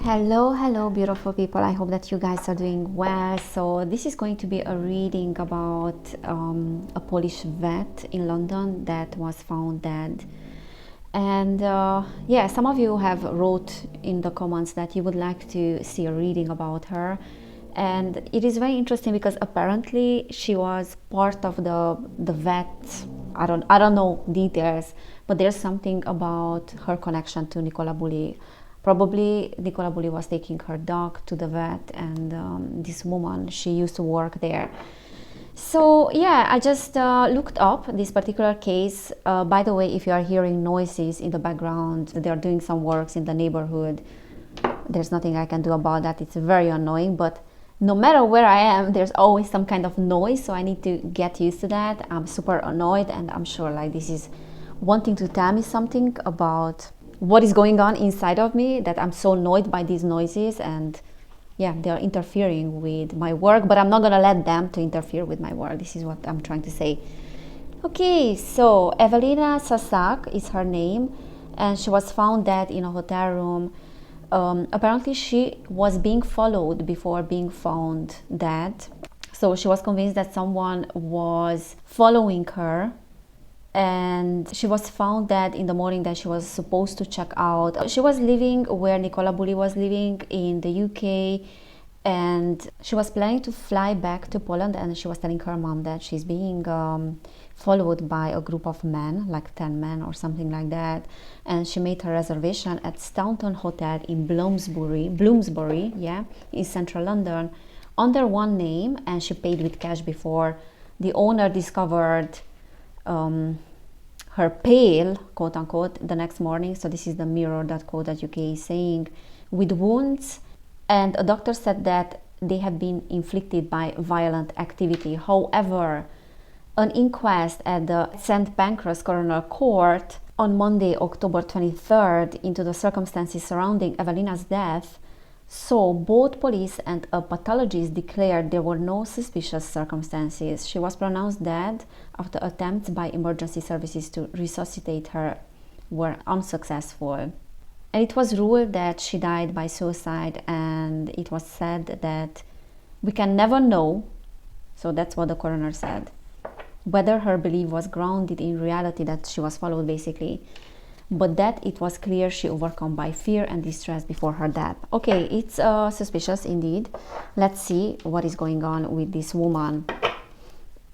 Hello, beautiful people. I hope that you guys are doing well. So, this is going to be a reading about a Polish vet in London that was found dead. And yeah, some of you have wrote in the comments that you would like to see a reading about her. And it is very interesting because apparently she was part of the vet. I don't know details, but there's something about her connection to Nicola Bulli. Probably Nicola Bulli was taking her dog to the vet, and this woman, she used to work there. So yeah, I just looked up this particular case. By the way, if you are hearing noises in the background, they are doing some works in the neighborhood. There's nothing I can do about that. It's very annoying, but no matter where I am, there's always some kind of noise, so I need to get used to that. I'm super annoyed, and I'm sure like this is wanting to tell me something about what is going on inside of me, that I'm so annoyed by these noises, and yeah, they are interfering with my work, but I'm not gonna let them to interfere with my work. This is what I'm trying to say. Okay, so Ewelina Sasak is her name, and she was found dead in a hotel room. Apparently she was being followed before being found dead, so she was convinced that someone was following her, and she was found dead in the morning that she was supposed to check out. She was living where Nicola Bulli was living in the UK, and she was planning to fly back to Poland, and she was telling her mom that she's being followed by a group of men, like 10 men or something like that, and she made her reservation at Staunton Hotel in Bloomsbury, yeah, in central London, under one name, and she paid with cash before the owner discovered her pale, quote unquote, the next morning. So this is the mirror.co.uk saying, with wounds, and a doctor said that they have been inflicted by violent activity. However, an inquest at the St. Pancras Coroner Court on Monday, October 23rd, into the circumstances surrounding Evelina's death, so both police and a pathologist declared there were no suspicious circumstances. She was pronounced dead after attempts by emergency services to resuscitate her were unsuccessful. And it was ruled that she died by suicide, and it was said that we can never know, so that's what the coroner said, whether her belief was grounded in reality, that she was followed basically, but that it was clear she overcome by fear and distress before her death. Okay, it's suspicious indeed. Let's see what is going on with this woman.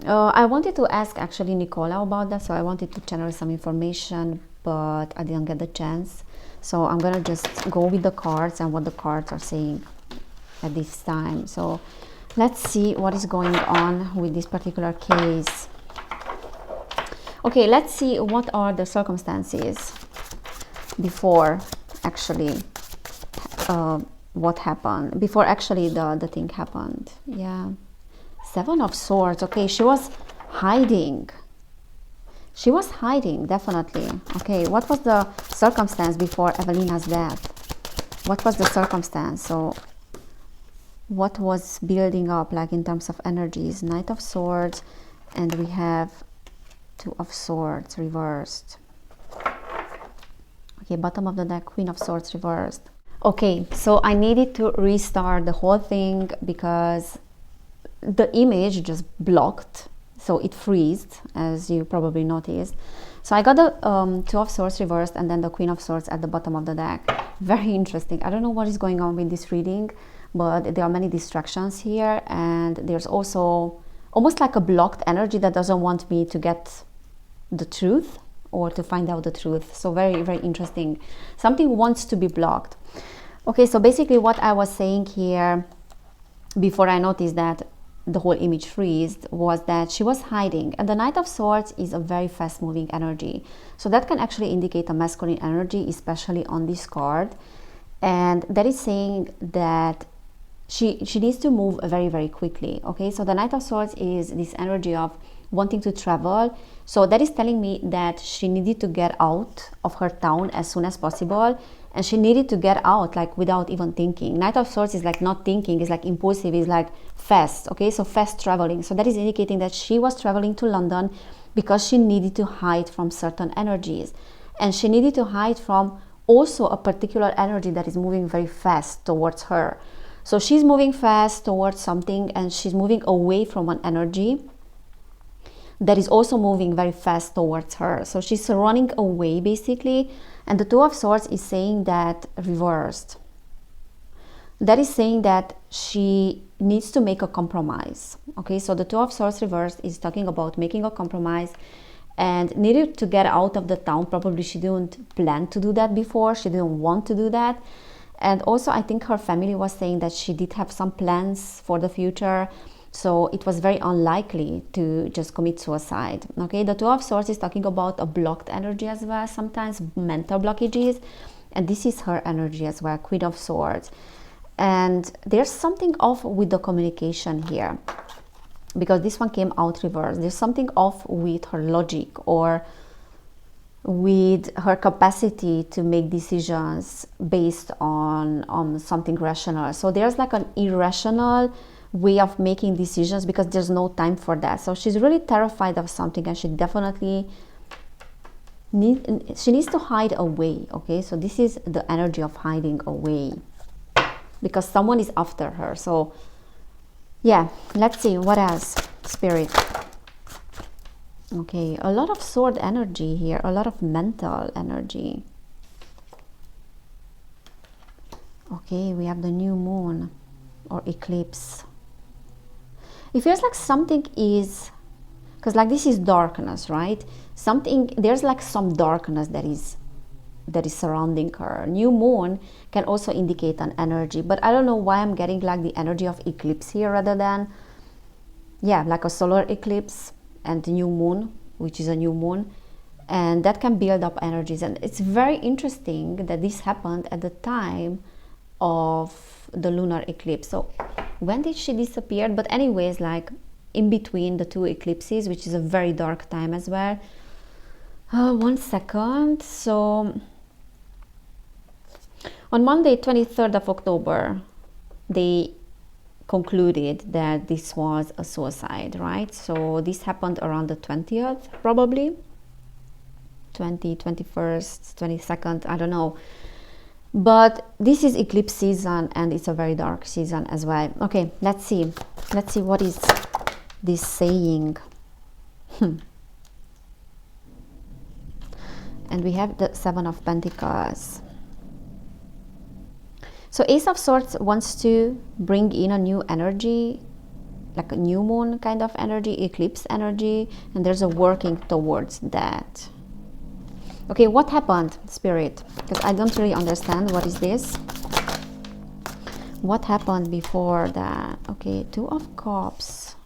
I wanted to ask actually Nicola about that, so I wanted to channel some information, but I didn't get the chance. So I'm gonna just go with the cards and what the cards are saying at this time. So let's see what is going on with this particular case. Okay, let's see what are the circumstances before actually what happened, before actually the thing happened. Yeah, Seven of Swords. Okay, she was hiding. She was hiding, definitely. Okay, what was the circumstance before Evelina's death? What was the circumstance? So what was building up, like in terms of energies? Knight of Swords, and we have Two of Swords reversed. Okay, bottom of the deck, Queen of Swords reversed. Okay, so I needed to restart the whole thing because the image just blocked, so it freezed, as you probably noticed. So I got the Two of Swords reversed and then the Queen of Swords at the bottom of the deck. Very interesting. I don't know what is going on with this reading, but there are many distractions here, and there's also almost like a blocked energy that doesn't want me to get the truth or to find out the truth. So very, very interesting. Something wants to be blocked. Okay, so basically what I was saying here before I noticed that the whole image freezed was that she was hiding, and the Knight of Swords is a very fast moving energy, so that can actually indicate a masculine energy, especially on this card, and that is saying that she needs to move very, very quickly. Okay, so the Knight of Swords is this energy of wanting to travel, so that is telling me that she needed to get out of her town as soon as possible, and she needed to get out like without even thinking. Knight of Swords is like not thinking, is like impulsive, is like fast. Okay, so fast traveling, so that is indicating that she was traveling to London because she needed to hide from certain energies, and she needed to hide from also a particular energy that is moving very fast towards her. So she's moving fast towards something, and she's moving away from an energy that is also moving very fast towards her. So she's running away basically, and the Two of Swords is saying that reversed. That is saying that she needs to make a compromise. Okay, so the Two of Swords reversed is talking about making a compromise and needed to get out of the town. Probably she didn't plan to do that before, she didn't want to do that. And also I think her family was saying that she did have some plans for the future, so it was very unlikely to just commit suicide. Okay, the Two of Swords is talking about a blocked energy as well, sometimes mental blockages, and this is her energy as well, Queen of Swords. And there's something off with the communication here, because this one came out reversed. There's something off with her logic or with her capacity to make decisions based on something rational. So there's like an irrational way of making decisions because there's no time for that. So she's really terrified of something, and she definitely needs to hide away. Okay, so this is the energy of hiding away, because someone is after her. So yeah, let's see what else, Spirit. Okay, a lot of sword energy here, a lot of mental energy. Okay, we have the new moon or eclipse. It feels like something is, because like this is darkness, right? Something, there's like some darkness that is surrounding her. New moon can also indicate an energy, but I don't know why I'm getting like the energy of eclipse here rather than, yeah, like a solar eclipse and the new moon, which is a new moon, and that can build up energies. And it's very interesting that this happened at the time of the lunar eclipse. So when did she disappear? But anyways, like in between the two eclipses, which is a very dark time as well. 1 second. So on Monday, 23rd of October, they concluded that this was a suicide, right? So this happened around the 20th, probably 21st, 22nd, I don't know. But this is eclipse season, and it's a very dark season as well. Okay, let's see what is this saying. And we have the Seven of Pentacles. So Ace of Swords wants to bring in a new energy, like a new moon kind of energy, eclipse energy, and there's a working towards that. Okay, what happened, Spirit? Because I don't really understand. What is this? What happened before that? Okay, Two of Cups,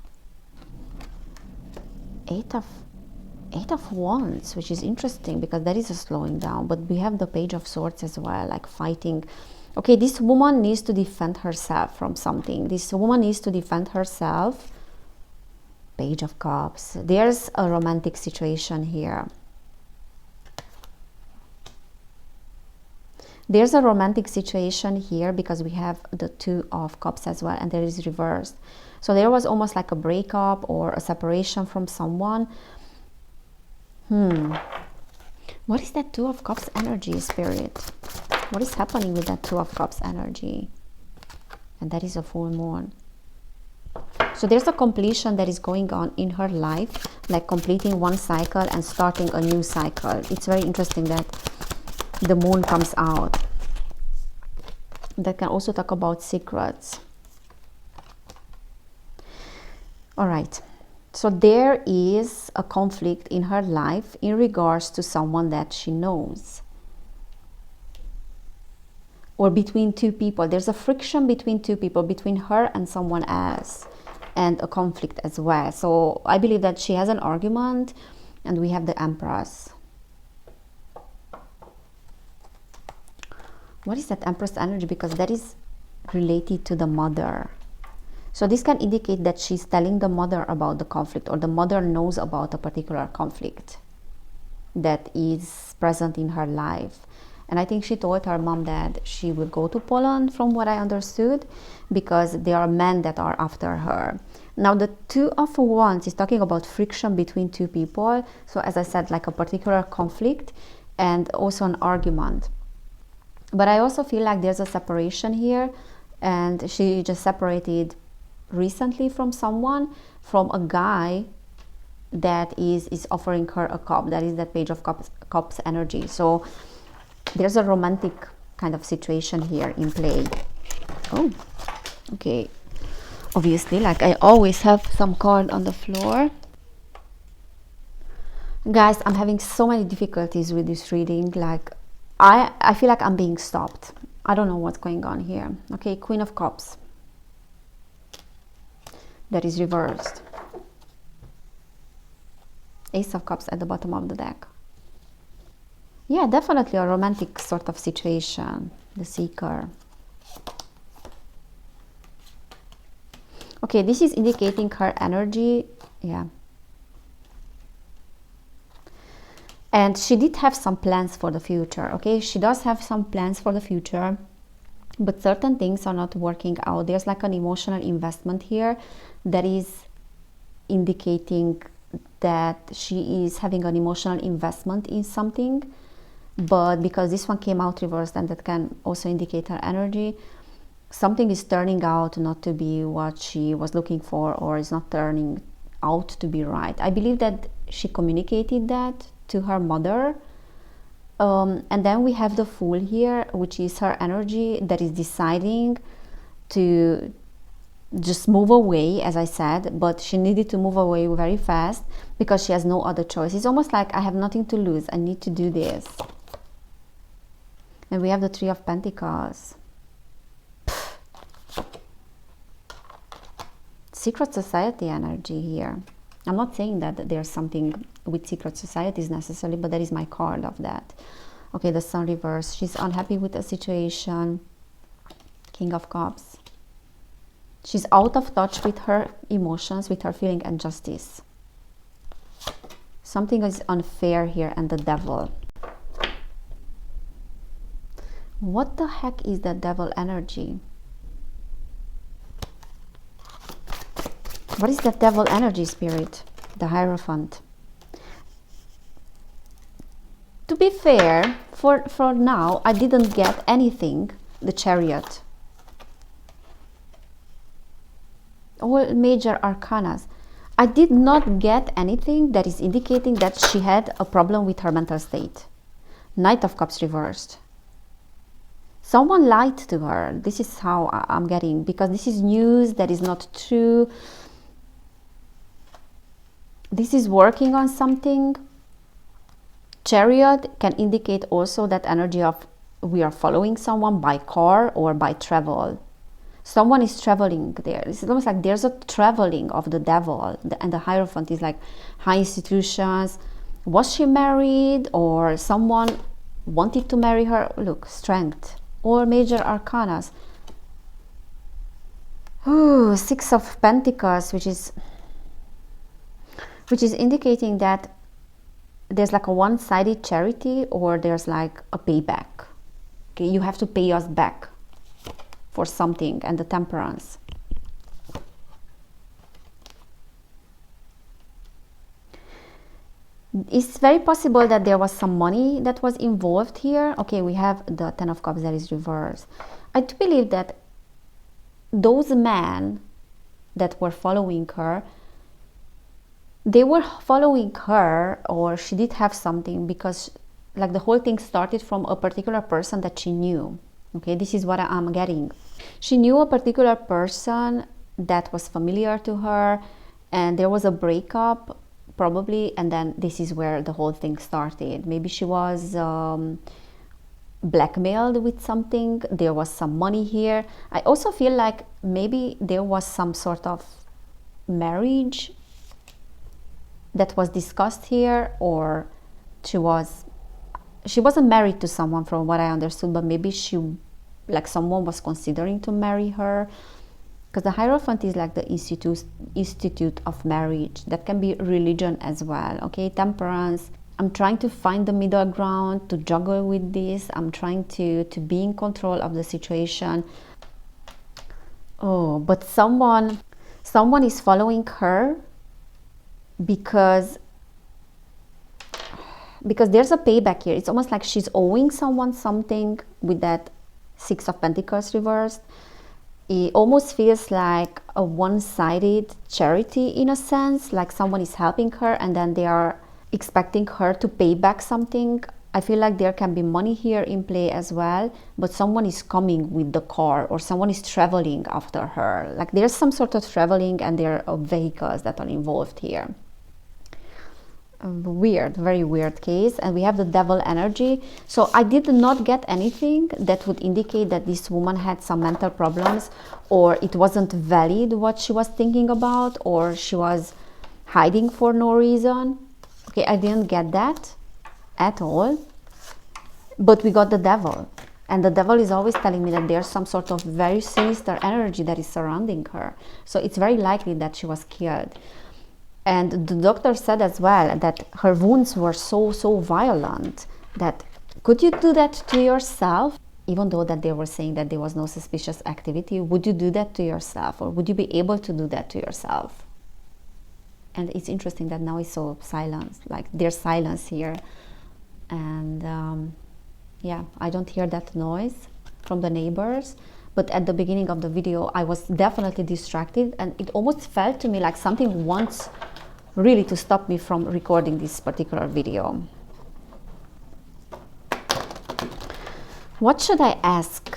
Eight of Wands, which is interesting because that is a slowing down, but we have the Page of Swords as well, like fighting. Okay, this woman needs to defend herself from something. This woman needs to defend herself. Page of Cups. There's a romantic situation here. There's a romantic situation here because we have the Two of Cups as well, and there is reversed. So there was almost like a breakup or a separation from someone. What is that Two of Cups energy, Spirit? What is happening with that Two of Cups energy? And that is a full moon. So there's a completion that is going on in her life, like completing one cycle and starting a new cycle. It's very interesting that the moon comes out. That can also talk about secrets. All right. So there is a conflict in her life in regards to someone that she knows, or between two people. There's a friction between two people, between her and someone else, and a conflict as well. So I believe that she has an argument, and we have the Empress. What is that Empress energy? Because that is related to the mother. So this can indicate that she's telling the mother about the conflict, or the mother knows about a particular conflict that is present in her life. And I think she told her mom that she will go to Poland, from what I understood, because there are men that are after her. Now the Two of Wands is talking about friction between two people. So as I said, like a particular conflict and also an argument. But I also feel like there's a separation here, and she just separated recently from someone, from a guy that is offering her a cup. That is that Page of Cups energy. So there's a romantic kind of situation here in play. Oh, okay. Obviously, like I always have some card on the floor. Guys, I'm having so many difficulties with this reading. Like I feel like I'm being stopped. I don't know what's going on here. Okay, Queen of Cups. That is reversed. Ace of Cups at the bottom of the deck. Yeah, definitely a romantic sort of situation. The Seeker. Okay, this is indicating her energy. Yeah. And she did have some plans for the future. Okay, she does have some plans for the future, but certain things are not working out. There's like an emotional investment here that is indicating that she is having an emotional investment in something. But because this one came out reversed, and that can also indicate her energy, something is turning out not to be what she was looking for, or is not turning out to be right. I believe that she communicated that to her mother. And then we have the Fool here, which is her energy that is deciding to just move away, as I said, but she needed to move away very fast because she has no other choice. It's almost like, I have nothing to lose, I need to do this. And we have the Three of Pentacles. Secret society energy here. I'm not saying that there's something with secret societies necessarily, but that is my card of that. Okay, the Sun reverse. She's unhappy with the situation. King of Cups. She's out of touch with her emotions, with her feeling and justice. Something is unfair here, and the Devil. What the heck is that Devil energy? What is that Devil energy, Spirit? The Hierophant. To be fair, for now, I didn't get anything. The Chariot. All major arcanas. I did not get anything that is indicating that she had a problem with her mental state. Knight of Cups reversed. Someone lied to her. This is how I'm getting, because this is news that is not true. This is working on something. Chariot can indicate also that energy of we are following someone by car or by travel. Someone is traveling there. It's almost like there's a traveling of the Devil, and the Hierophant is like high institutions. Was she married, or someone wanted to marry her? Look, Strength. Or major arcanas. Ooh, Six of Pentacles, which is indicating that there's like a one-sided charity, or there's like a payback. Okay, you have to pay us back for something. And the Temperance. It's very possible that there was some money that was involved here. Okay, we have the Ten of Cups that is reversed. I do believe that those men that were following her, they were following her, or she did have something, because like the whole thing started from a particular person that she knew. Okay, this is what I'm getting. She knew a particular person that was familiar to her, and there was a breakup probably, and then this is where the whole thing started. Maybe she was blackmailed with something. There was some money here. I also feel like maybe there was some sort of marriage that was discussed here, or she wasn't married to someone from what I understood, but maybe someone was considering to marry her, because the Hierophant is like the institute of marriage. That can be religion as well. Okay, Temperance. I'm trying to find the middle ground, to juggle with this. I'm trying to be in control of the situation. Oh, but someone is following her because there's a payback here. It's almost like she's owing someone something, with that Six of Pentacles reversed, it almost feels like a one-sided charity in a sense, like someone is helping her and then they are expecting her to pay back something. I feel like there can be money here in play as well, but someone is coming with the car or someone is traveling after her. Like there's some sort of traveling and there are vehicles that are involved here. Weird, very weird case. And we have the devil energy. So I did not get anything that would indicate that this woman had some mental problems, or it wasn't valid what she was thinking about, or she was hiding for no reason. Okay, I didn't get that at all. But we got the devil, and the devil is always telling me that there's some sort of very sinister energy that is surrounding her. So it's very likely that she was killed. And the doctor said as well that her wounds were so violent that, could you do that to yourself? Even though that they were saying that there was no suspicious activity, would you do that to yourself, or would you be able to do that to yourself? And it's interesting that now it's so silent, like there's silence here. And yeah, I don't hear that noise from the neighbors. But at the beginning of the video, I was definitely distracted, and it almost felt to me like something wants really to stop me from recording this particular video. What should I ask?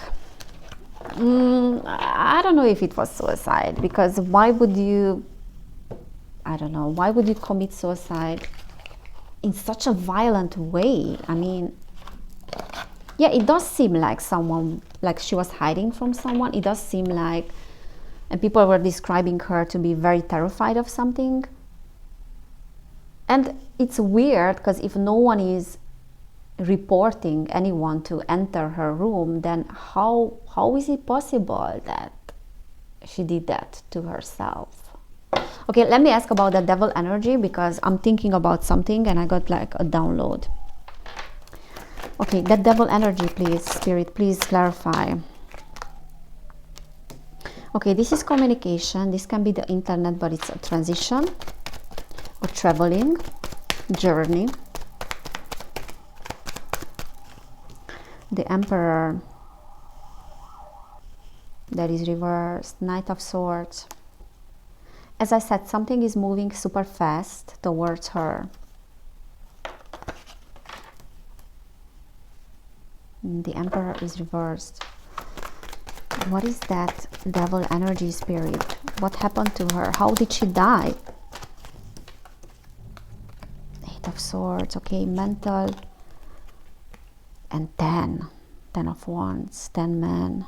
I don't know if it was suicide, because why would you, I don't know, why would you commit suicide in such a violent way? I mean, yeah, it does seem like someone, like she was hiding from someone. It does seem like, and people were describing her to be very terrified of something. And it's weird, because if no one is reporting anyone to enter her room, then how is it possible that she did that to herself? Okay, let me ask about the devil energy, because I'm thinking about something and I got like a download. Okay, that devil energy, please, Spirit, please clarify. Okay, this is communication. This can be the internet, but it's a transition or traveling, journey. The Emperor, that is reversed, Knight of Swords. As I said, something is moving super fast towards her. The Emperor is reversed. What is that devil energy, Spirit? What happened to her? How did she die? Eight of Swords, okay, mental. And 10 of Wands, 10 men.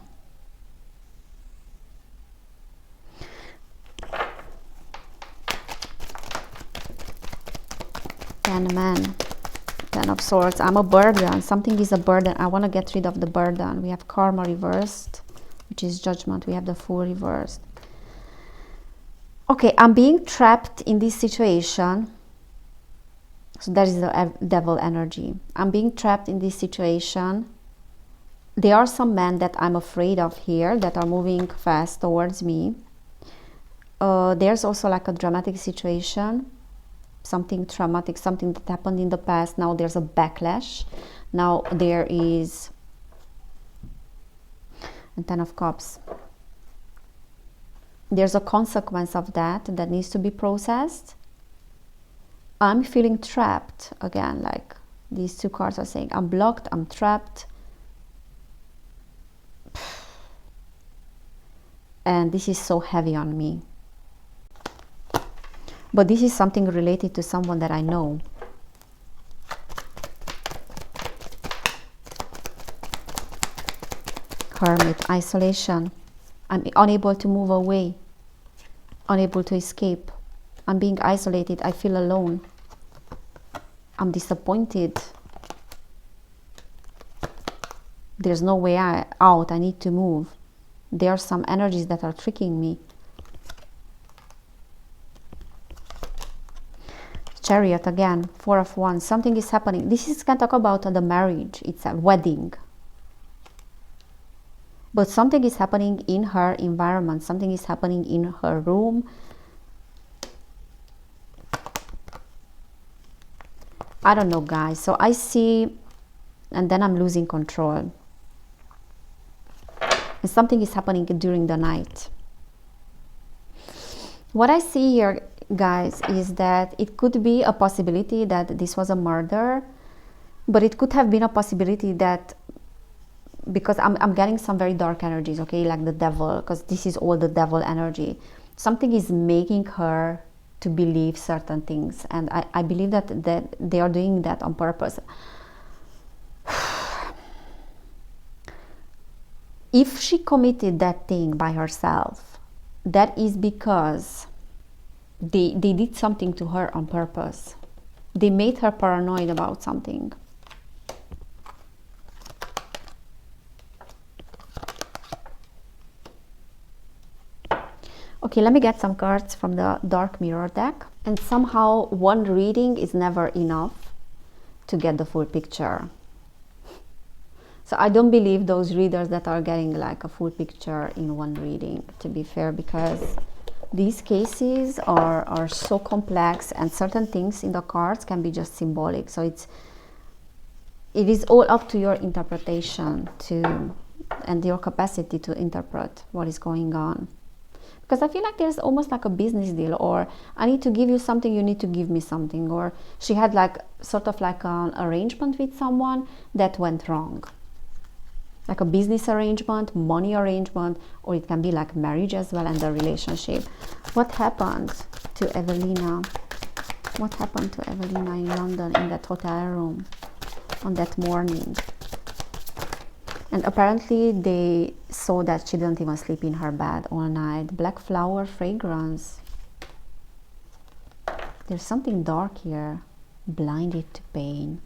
Men, 10 of Swords. I'm a burden. Something is a burden. I want to get rid of the burden. We have Karma reversed, which is Judgment. We have the Fool reversed. Okay, I'm being trapped in this situation. So that is the devil energy. I'm being trapped in this situation. There are some men that I'm afraid of here that are moving fast towards me. There's also like a dramatic situation. Something traumatic, something that happened in the past. Now there's a backlash. Now there is a 10 of Cups. There's a consequence of that needs to be processed. I'm feeling trapped again, like these two cards are saying I'm blocked, I'm trapped. And this is so heavy on me. But this is something related to someone that I know. Hermit, isolation. I'm unable to move away, unable to escape. I'm being isolated. I feel alone. I'm disappointed. There's no way out. I need to move. There are some energies that are tricking me. Chariot again, 4 of Wands. Something is happening. This can talk about the marriage. It's a wedding. But something is happening in her environment. Something is happening in her room. I don't know, guys. So I see, and then I'm losing control. and something is happening during the night. What I see here, guys, is that it could be a possibility that this was a murder, but it could have been a possibility that, because I'm getting some very dark energies, okay, like the devil, because this is all the devil energy. Something is making her to believe certain things, and I believe that they are doing that on purpose. If she committed that thing by herself, that is because they did something to her on purpose. They made her paranoid about something. Okay, let me get some cards from the Dark Mirror deck. And somehow one reading is never enough to get the full picture. So I don't believe those readers that are getting like a full picture in one reading, to be fair, because these cases are so complex, and certain things in the cards can be just symbolic. So it is all up to your interpretation and your capacity to interpret what is going on. Because I feel like there's almost like a business deal, or I need to give you something, you need to give me something, or she had like sort of like an arrangement with someone that went wrong. Like a business arrangement, money arrangement, or it can be like marriage as well, and the relationship. What happened to Ewelina? What happened to Ewelina in London in that hotel room on that morning? And apparently they saw that she didn't even sleep in her bed all night. Black flower fragrance. There's something dark here. Blinded to pain.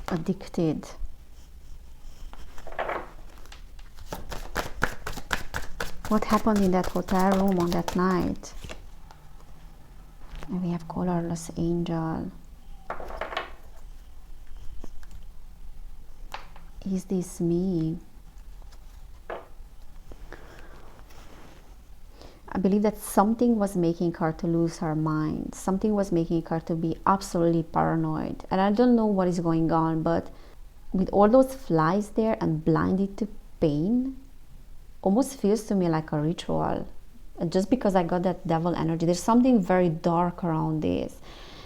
Addicted. What happened in that hotel room on that night? And we have colorless angel. Is this me? I believe that something was making her to lose her mind. Something was making her to be absolutely paranoid. And I don't know what is going on, but with all those flies there and blinded to pain, almost feels to me like a ritual. And just because I got that devil energy, there's something very dark around this.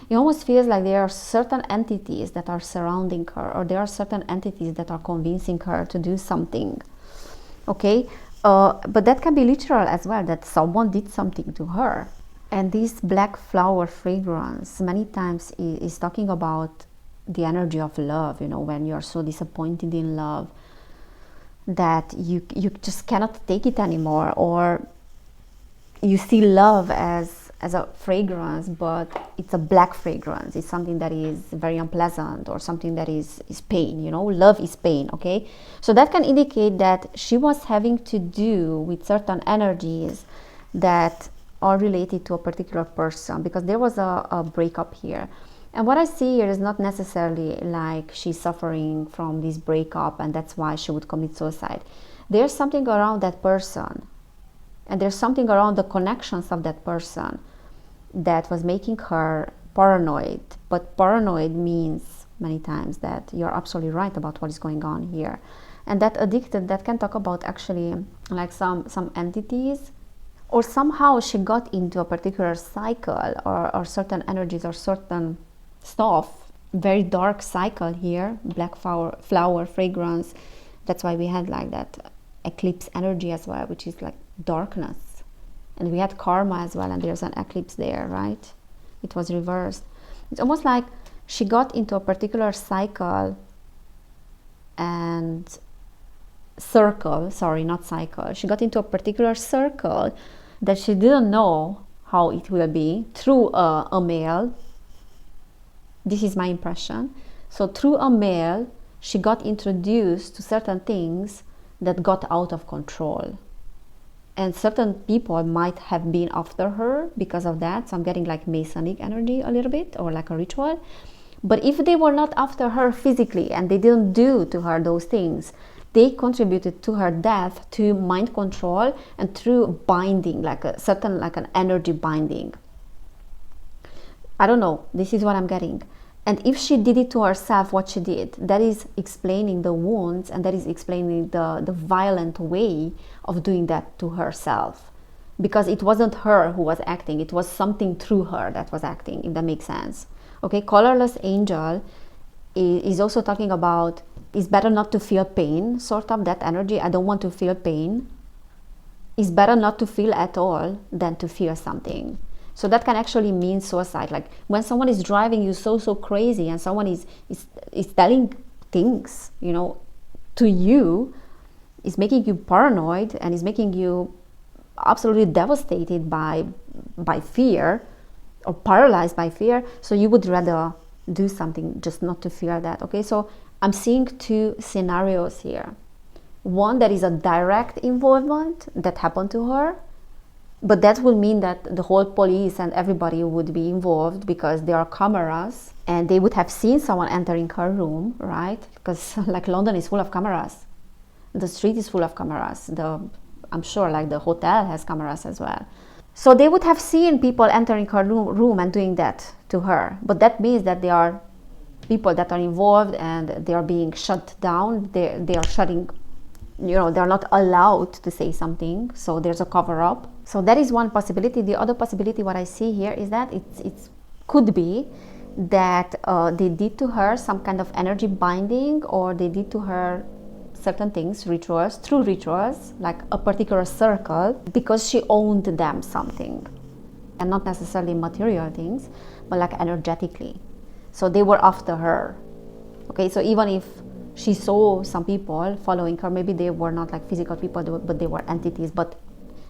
It almost feels like there are certain entities that are surrounding her, or there are certain entities that are convincing her to do something. Okay? But that can be literal as well, that someone did something to her. And this black flower fragrance many times is talking about the energy of love, you know, when you're so disappointed in love that you just cannot take it anymore, or you see love as a fragrance, but it's a black fragrance. It's something that is very unpleasant, or something that is pain, you know. Love is pain, okay? So that can indicate that she was having to do with certain energies that are related to a particular person, because there was a breakup here. And what I see here is not necessarily like she's suffering from this breakup and that's why she would commit suicide. There's something around that person, and there's something around the connections of that person that was making her paranoid. But paranoid means many times that you're absolutely right about what is going on here. And that addicted, that can talk about actually like some entities, or somehow she got into a particular cycle, or certain energies, or certain stuff. Very dark cycle here. Black flower fragrance. That's why we had like that eclipse energy as well, which is like darkness. And we had karma as well, and there's an eclipse there, right? It was reversed. It's almost like she got into a particular cycle and circle, sorry, not cycle. She got into a particular circle that she didn't know how it will be, through a male. This is my impression. So through a male, she got introduced to certain things that got out of control. And certain people might have been after her because of that. So I'm getting like Masonic energy a little bit, or like a ritual. But if they were not after her physically, and they didn't do to her those things, they contributed to her death through mind control and through binding, like a certain, like an energy binding. I don't know, this is what I'm getting. And if she did it to herself, what she did, that is explaining the wounds, and that is explaining the violent way of doing that to herself. Because it wasn't her who was acting, it was something through her that was acting, if that makes sense. Okay, colorless angel is also talking about, it's better not to feel pain, sort of that energy. I don't want to feel pain. It's better not to feel at all than to fear something. So that can actually mean suicide. Like when someone is driving you so crazy, and someone is telling things, you know, to you, is making you paranoid, and is making you absolutely devastated by fear, or paralyzed by fear. So you would rather do something just not to fear that. Okay, so I'm seeing two scenarios here. One that is a direct involvement that happened to her, but that will mean that the whole police and everybody would be involved, because there are cameras and they would have seen someone entering her room, right? Because like London is full of cameras, the street is full of cameras, I'm sure like the hotel has cameras as well. So they would have seen people entering her room and doing that to her. But that means that there are people that are involved and they are being shut down. They are shutting, you know, they're not allowed to say something. So there's a cover up. So that is one possibility. The other possibility, what I see here, is that it could be that they did to her some kind of energy binding, or they did to her certain things, rituals, through rituals, like a particular circle, because she owned them something, and not necessarily material things, but like energetically. So they were after her. Okay, so even if she saw some people following her, maybe they were not like physical people, but they were entities, but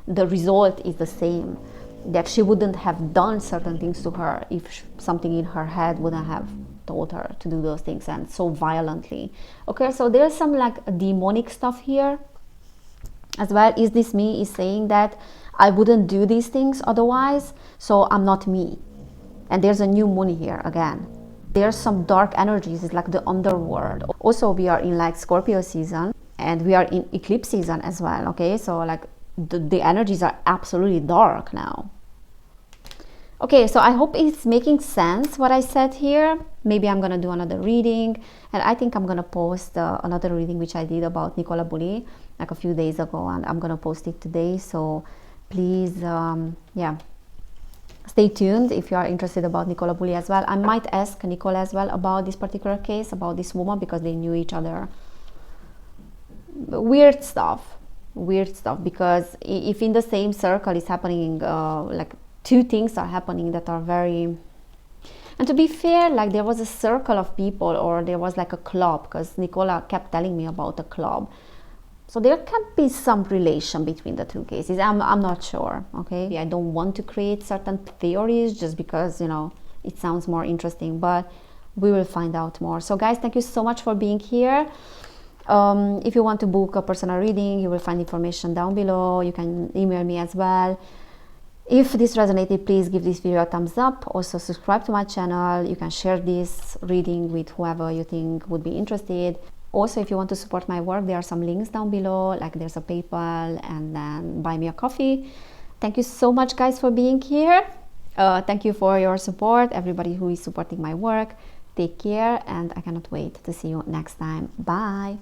the result is the same, that she wouldn't have done certain things to her if something in her head wouldn't have told her to do those things, and so violently. Okay, so there's some like demonic stuff here as well. Is this me is saying that I wouldn't do these things otherwise, so I'm not me? And there's a new moon here again. There's some dark energies, it's like the underworld. Also, we are in like Scorpio season, and we are in eclipse season as well. Okay, so like the energies are absolutely dark now. Okay, so I hope it's making sense what I said here. Maybe I'm gonna do another reading, and I think I'm gonna post another reading which I did about Nicola Bulli like a few days ago, and I'm gonna post it today. So please, yeah, stay tuned if you are interested about Nicola Bulli as well. I might ask Nicola as well about this particular case, about this woman, because they knew each other. Weird stuff, because if in the same circle is happening, like two things are happening that are very, and to be fair, like there was a circle of people, or there was like a club, because Nicola kept telling me about a club. So there can be some relation between the two cases. I'm not sure. Okay, I don't want to create certain theories just because, you know, it sounds more interesting, but we will find out more. So guys, thank you so much for being here. If you want to book a personal reading, you will find information down below. You can email me as well. If this resonated, please give this video a thumbs up. Also subscribe to my channel. You can share this reading with whoever you think would be interested. Also, if you want to support my work, there are some links down below, like there's a PayPal, and then buy me a coffee. Thank you so much guys for being here. Thank you for your support, everybody who is supporting my work. Take care, and I cannot wait to see you next time. Bye.